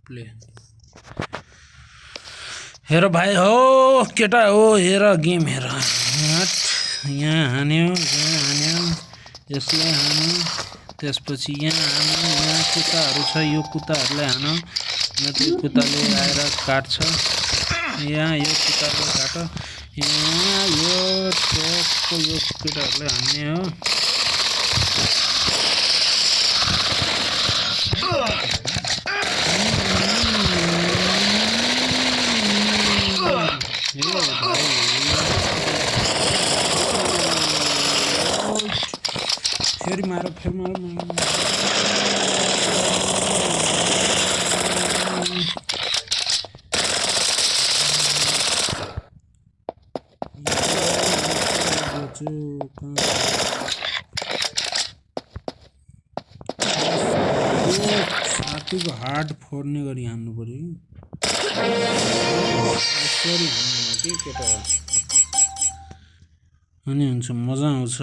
Play हेर भाइ हो केटा हो हेर गेम हेर यहाँ हान्यो यसले हान्यो त्यसपछि यहाँ हान्यो यहाँ कुताहरू छ यो कुताहरूलाई हान न त्यो कुताले आएर काट्छ यहाँ यो कुताले काट यहाँ यो टक्क यो केटाहरूले हान्ने हो फेरि मार छातीको हाड फोड्ने गरी हान्नु पर्यो यसरी हान्नु के केटा अनि हुन्छ मजा आउँछ।